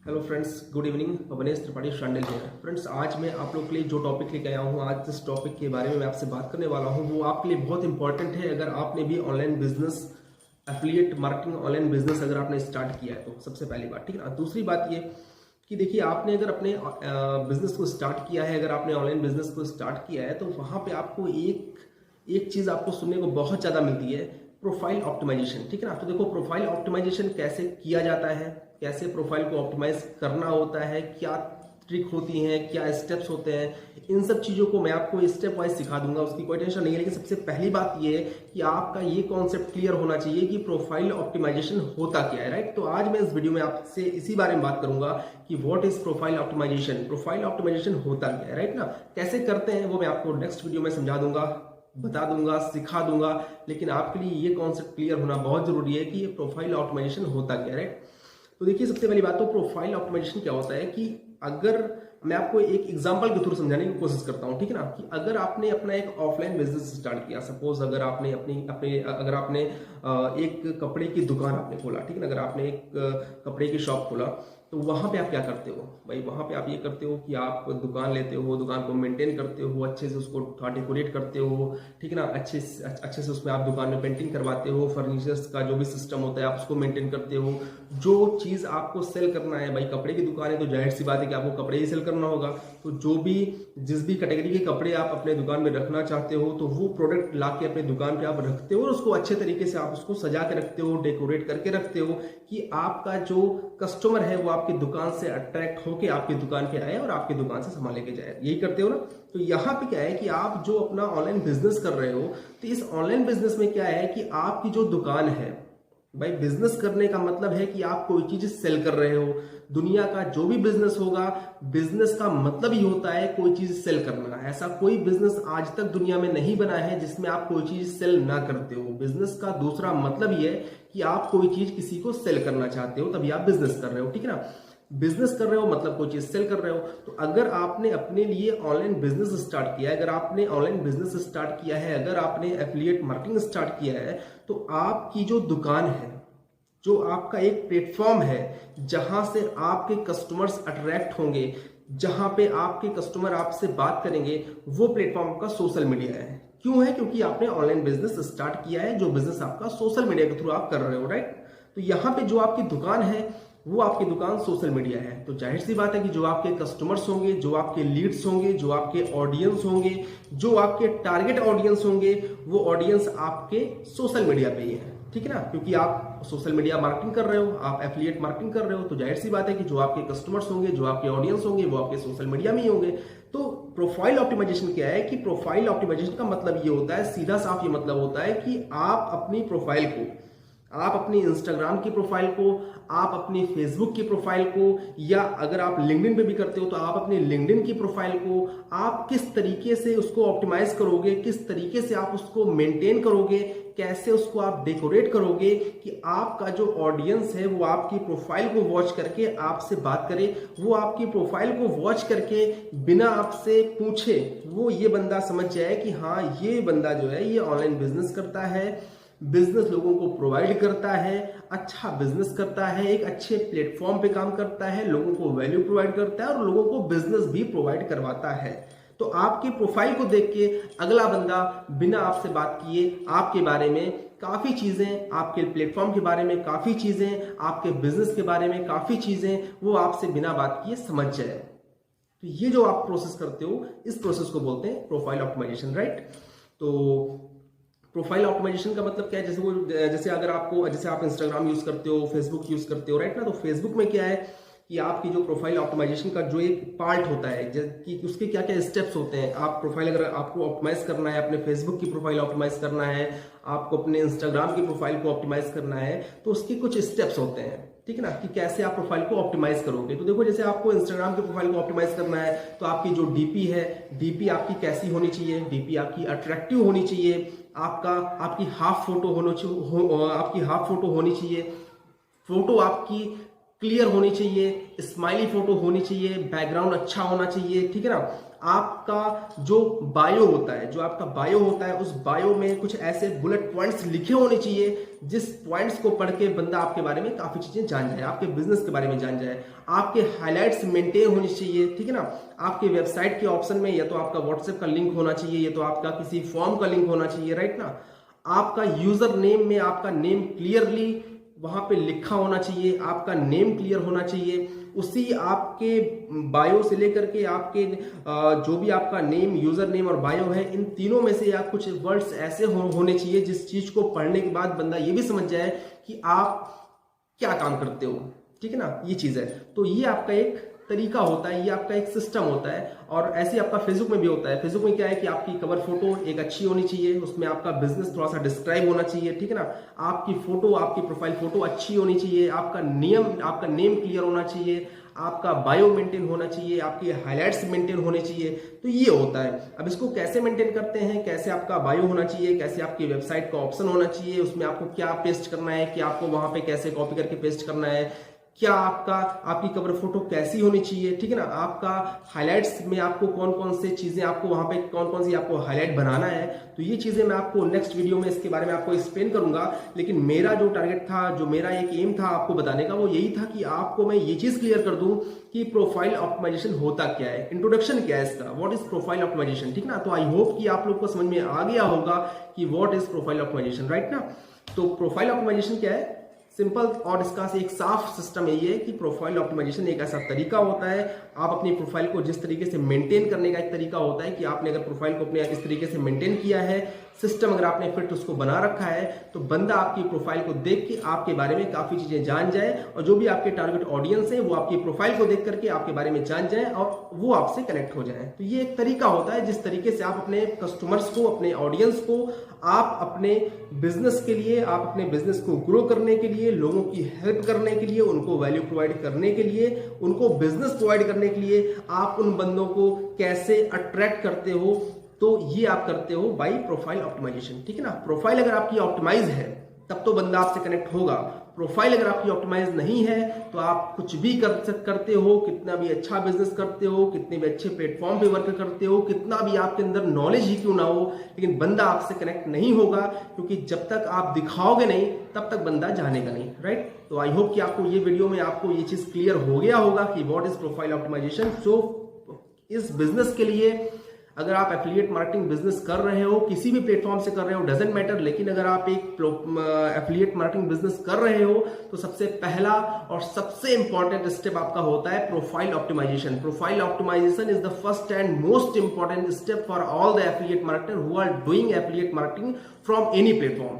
Hello friends, good evening. Avnesh Tripathi Shandil here. Friends, आज मैं आप लोग के लिए जो टॉपिक लेके आया हूँ, आज जिस टॉपिक के बारे में मैं आपसे बात करने वाला हूँ वो आपके लिए बहुत इंपॉर्टेंट है। अगर आपने भी online business, affiliate marketing, online business अगर आपने स्टार्ट किया है तो सबसे पहली बात, ठीक है ना। दूसरी बात ये कि देखिए, आपने अगर अपने बिजनेस को स्टार्ट किया है, अगर आपने ऑनलाइन बिजनेस को स्टार्ट किया है तो वहाँ पे आपको एक चीज़ आपको सुनने को बहुत ज़्यादा मिलती है, प्रोफाइल ऑप्टिमाइजेशन, ठीक है ना। तो देखो, प्रोफाइल ऑप्टिमाइजेशन कैसे किया जाता है, कैसे प्रोफाइल को ऑप्टिमाइज करना होता है, क्या ट्रिक होती हैं, क्या स्टेप्स होते हैं, इन सब चीज़ों को मैं आपको स्टेप वाइज सिखा दूंगा, उसकी कोई टेंशन नहीं है। लेकिन सबसे पहली बात ये है कि आपका ये कॉन्सेप्ट क्लियर होना चाहिए कि प्रोफाइल ऑप्टिमाइजेशन होता क्या है, राइट। तो आज मैं इस वीडियो में आपसे इसी बारे में बात करूंगा कि what is profile optimisation, profile optimisation होता क्या है, राइट ना। कैसे करते हैं वो मैं आपको नेक्स्ट वीडियो में समझा दूंगा, बता दूंगा, सिखा दूंगा। लेकिन आपके लिए ये कॉन्सेप्ट क्लियर होना बहुत जरूरी है कि ये प्रोफाइल ऑप्टिमाइजेशन होता क्या है, राइट। तो देखिए, सबसे पहली बात तो प्रोफाइल ऑप्टिमाइजेशन क्या होता है कि अगर मैं आपको एक एग्जांपल के थ्रू समझाने की कोशिश करता हूं, ठीक है ना। कि अगर आपने अपना एक ऑफलाइन बिजनेस स्टार्ट किया, सपोज अगर आपने अगर आपने एक कपड़े की दुकान आपने खोला, ठीक है ना। अगर आपने एक कपड़े की शॉप खोला तो वहां पे आप क्या करते हो भाई, वहां पे आप ये करते हो कि आप दुकान लेते हो, दुकान को मेंटेन करते हो, अच्छे से उसको थोड़ा डेकोरेट करते हो, ठीक है ना। अच्छे से उसमें आप दुकान में पेंटिंग करवाते हो, फर्नीचर्स का जो भी सिस्टम होता है आप उसको मेंटेन करते हो। जो चीज आपको सेल करना है, भाई कपड़े की दुकान है तो जाहिर सी बात है कि आपको कपड़े ही सेल करना होगा। तो जिस भी कैटेगरी के कपड़े आप अपने दुकान में रखना चाहते हो तो वो प्रोडक्ट ला के अपने दुकान पे आप रखते हो और उसको अच्छे तरीके से आप उसको सजा के रखते हो, डेकोरेट करके रखते हो कि आपका जो कस्टमर है वो आपकी दुकान से अट्रैक्ट होके आपकी दुकान पे आए और आपकी दुकान से सामान लेके जाए। यही करते हो ना। तो यहाँ पे क्या है कि आप जो अपना ऑनलाइन बिजनेस कर रहे हो, तो इस ऑनलाइन बिजनेस में क्या है कि आपकी जो दुकान है, भाई बिजनेस करने का मतलब है कि आप कोई चीज सेल कर रहे हो। दुनिया का जो भी बिजनेस होगा, बिजनेस का मतलब ही होता है कोई चीज सेल करना। ऐसा कोई बिजनेस आज तक दुनिया में नहीं बना है जिसमें आप कोई चीज सेल ना करते हो। बिजनेस का दूसरा मतलब ये है कि आप कोई चीज किसी को सेल करना चाहते हो, तभी आप बिजनेस कर रहे हो, ठीक है ना। बिजनेस कर रहे हो मतलब कोई चीज सेल कर रहे हो। तो अगर आपने अपने लिए ऑनलाइन बिजनेस स्टार्ट किया है, अगर आपने ऑनलाइन बिजनेस स्टार्ट किया है, अगर आपने एफिलिएट मार्केटिंग स्टार्ट किया है, तो आपकी जो दुकान है, जो आपका एक प्लेटफॉर्म है जहां से आपके कस्टमर्स अट्रैक्ट होंगे, जहां पे आपके कस्टमर आपसे बात करेंगे, वो प्लेटफॉर्म आपका सोशल मीडिया है। क्यों है? क्योंकि आपने ऑनलाइन बिजनेस स्टार्ट किया है, जो बिजनेस आपका सोशल मीडिया के थ्रू आप कर रहे हो, राइट। तो यहां पे जो आपकी दुकान है वो आपकी दुकान सोशल मीडिया है। तो जाहिर सी बात है कि जो आपके कस्टमर्स होंगे, जो आपके लीड्स होंगे, जो आपके ऑडियंस होंगे, जो आपके टारगेट ऑडियंस होंगे, वो ऑडियंस आपके सोशल मीडिया पे ही है, ठीक है ना। क्योंकि आप सोशल मीडिया मार्केटिंग कर रहे हो, आप एफिलिएट मार्केटिंग कर रहे हो, तो जाहिर सी बात है कि जो आपके कस्टमर्स होंगे, जो आपके ऑडियंस होंगे, वो आपके सोशल मीडिया में ही होंगे। तो प्रोफाइल ऑप्टिमाइजेशन क्या है कि प्रोफाइल ऑप्टिमाइजेशन का मतलब ये होता है, सीधा साफ ये मतलब होता है कि आप अपनी प्रोफाइल को, आप अपनी इंस्टाग्राम की प्रोफाइल को, आप अपनी फेसबुक की प्रोफाइल को, या अगर आप लिंक्डइन पे भी करते हो तो आप अपनी लिंक्डइन की प्रोफाइल को आप किस तरीके से उसको ऑप्टिमाइज करोगे, किस तरीके से आप उसको मेंटेन करोगे, कैसे उसको आप डेकोरेट करोगे कि आपका जो ऑडियंस है वो आपकी प्रोफाइल को वॉच करके आपसे बात करे, वो आपकी प्रोफाइल को वॉच करके बिना आपसे पूछे वो ये बंदा समझ जाए कि हाँ, ये बंदा जो है ये ऑनलाइन बिजनेस करता है, बिजनेस लोगों को प्रोवाइड करता है, अच्छा बिजनेस करता है, एक अच्छे प्लेटफॉर्म पे काम करता है, लोगों को वैल्यू प्रोवाइड करता है और लोगों को बिजनेस भी प्रोवाइड करवाता है। तो आपकी प्रोफाइल को देख के अगला बंदा बिना आपसे बात किए आपके बारे में काफी चीजें, आपके प्लेटफॉर्म के बारे में काफी चीजें, आपके बिजनेस के बारे में काफी चीजें वो आपसे बिना बात किए समझ जाए। तो ये जो आप प्रोसेस करते हो, इस प्रोसेस को बोलते हैं प्रोफाइल ऑप्टिमाइजेशन, राइट। तो प्रोफाइल ऑप्टिमाइजेशन का मतलब क्या है? जैसे अगर आपको, जैसे आप इंस्टाग्राम यूज करते हो, फेसबुक यूज करते हो, राइट ना। तो फेसबुक में क्या है कि आपकी जो प्रोफाइल ऑप्टिमाइजेशन का जो एक पार्ट होता है कि उसके क्या क्या स्टेप्स होते हैं। आप प्रोफाइल, अगर आपको ऑप्टिमाइज करना है, अपने फेसबुक की प्रोफाइल ऑप्टिमाइज करना है, आपको अपने इंस्टाग्राम की प्रोफाइल को ऑप्टिमाइज करना है, तो उसके कुछ स्टेप्स होते हैं, ठीक है ना, कि कैसे आप प्रोफाइल को ऑप्टिमाइज करोगे। तो देखो, जैसे आपको इंस्टाग्राम की प्रोफाइल को ऑप्टिमाइज करना है तो आपकी जो डीपी है, डीपी आपकी कैसी होनी चाहिए? डीपी आपकी अट्रैक्टिव होनी चाहिए, आपकी हाफ फोटो होनी चाहिए, फोटो आपकी क्लियर होनी चाहिए, स्माइली फोटो होनी चाहिए, बैकग्राउंड अच्छा होना चाहिए, ठीक है ना। आपका जो बायो होता है, जो आपका बायो होता है, उस बायो में कुछ ऐसे बुलेट पॉइंट्स लिखे होने चाहिए जिस पॉइंट्स को पढ़ के बंदा आपके बारे में काफी चीजें जान जाए, आपके बिजनेस के बारे में जान जाए। आपके हाइलाइट्स मेंटेन होनी चाहिए, ठीक है ना। आपके वेबसाइट के ऑप्शन में या तो आपका व्हाट्सएप का लिंक होना चाहिए या तो आपका किसी फॉर्म का लिंक होना चाहिए, राइट ना। आपका यूजर नेम में आपका नेम क्लियरली वहां पे लिखा होना चाहिए, आपका नेम क्लियर होना चाहिए। उसी आपके बायो से लेकर के आपके जो भी आपका नेम, यूजर नेम और बायो है, इन तीनों में से या कुछ वर्ड्स ऐसे होने चाहिए जिस चीज को पढ़ने के बाद बंदा ये भी समझ जाए कि आप क्या काम करते हो, ठीक है ना। ये चीज है, तो ये आपका एक तरीका होता है, ये आपका एक सिस्टम होता है। और ऐसे आपका फेसबुक में भी होता है। फेसबुक में क्या है कि आपकी कवर फोटो एक अच्छी होनी चाहिए, उसमें आपका बिजनेस थोड़ा सा डिस्क्राइब होना चाहिए, ठीक है ना। आपकी फोटो, आपकी प्रोफाइल फोटो अच्छी होनी चाहिए, आपका नेम क्लियर होना चाहिए, आपका बायो मेंटेन होना चाहिए, आपके हाइलाइट्स मेंटेन होने चाहिए। तो ये होता है। अब इसको कैसे मेंटेन करते हैं, कैसे आपका बायो होना चाहिए, कैसे आपकी वेबसाइट का ऑप्शन होना चाहिए, उसमें आपको क्या पेस्ट करना है, कि आपको वहां पे कैसे कॉपी करके पेस्ट करना है, क्या आपकी कवर फोटो कैसी होनी चाहिए, ठीक है ना। आपका हाइलाइट्स में आपको कौन कौन से चीजें, आपको वहां पे कौन कौन सी आपको हाईलाइट बनाना है, तो ये चीजें मैं आपको नेक्स्ट वीडियो में इसके बारे में आपको एक्सप्लेन करूंगा। लेकिन मेरा जो टारगेट था, जो मेरा एक एम था आपको बताने का, वो यही था कि आपको मैं ये चीज क्लियर कर दूं कि प्रोफाइल ऑप्टिमाइजेशन होता क्या है, इंट्रोडक्शन क्या है इसका, व्हाट इज प्रोफाइल ऑप्टिमाइजेशन, ठीक ना। तो आई होप कि आप लोग को समझ में आ गया होगा कि what is profile optimisation, right ना। तो प्रोफाइल ऑप्टिमाइजेशन क्या है, सिंपल और इसका से एक साफ सिस्टम है ये कि प्रोफाइल ऑप्टिमाइजेशन एक ऐसा तरीका होता है, आप अपनी प्रोफाइल को जिस तरीके से मेंटेन करने का एक तरीका होता है कि आपने अगर प्रोफाइल को अपने इस तरीके से मेंटेन किया है, सिस्टम अगर आपने फिट उसको बना रखा है, तो बंदा आपकी प्रोफाइल को देख के आपके बारे में काफी चीजें जान जाए, और जो भी आपके टारगेट ऑडियंस है वो आपकी प्रोफाइल को देख करके आपके बारे में जान जाए और वो आपसे कनेक्ट हो जाए। तो ये एक तरीका होता है जिस तरीके से आप अपने कस्टमर्स को, अपने ऑडियंस को, आप अपने बिजनेस के लिए, आप अपने बिजनेस को ग्रो करने के लिए, लोगों की हेल्प करने के लिए, उनको वैल्यू प्रोवाइड करने के लिए, उनको बिजनेस प्रोवाइड करने के लिए आप उन बंदों को कैसे अट्रैक्ट करते हो, तो ये आप करते हो बाय प्रोफाइल ऑप्टिमाइजेशन, ठीक है ना। प्रोफाइल अगर आपकी ऑप्टिमाइज है तब तो बंदा आपसे कनेक्ट होगा। प्रोफाइल अगर आपकी ऑप्टिमाइज नहीं है तो आप कुछ भी करते हो, कितना भी अच्छा बिजनेस करते हो, कितने भी अच्छे प्लेटफॉर्म पे वर्क करते हो, कितना भी आपके अंदर नॉलेज ही क्यों ना हो, लेकिन बंदा आपसे कनेक्ट नहीं होगा, क्योंकि जब तक आप दिखाओगे नहीं तब तक बंदा जानेगा नहीं, राइट। तो आई होप कि आपको ये वीडियो में आपको ये चीज क्लियर हो गया होगा कि व्हाट इज प्रोफाइल ऑप्टिमाइजेशन। सो इस बिजनेस के लिए, अगर आप एफिलिएट मार्केटिंग बिजनेस कर रहे हो, किसी भी प्लेटफॉर्म से कर रहे हो, डजेंट मैटर, लेकिन अगर आप एक एफिलिएट मार्केटिंग बिजनेस कर रहे हो तो सबसे पहला और सबसे इंपॉर्टेंट स्टेप आपका होता है profile optimisation. Profile optimisation is the first and most important step for all the affiliate marketer who are doing affiliate marketing from any platform.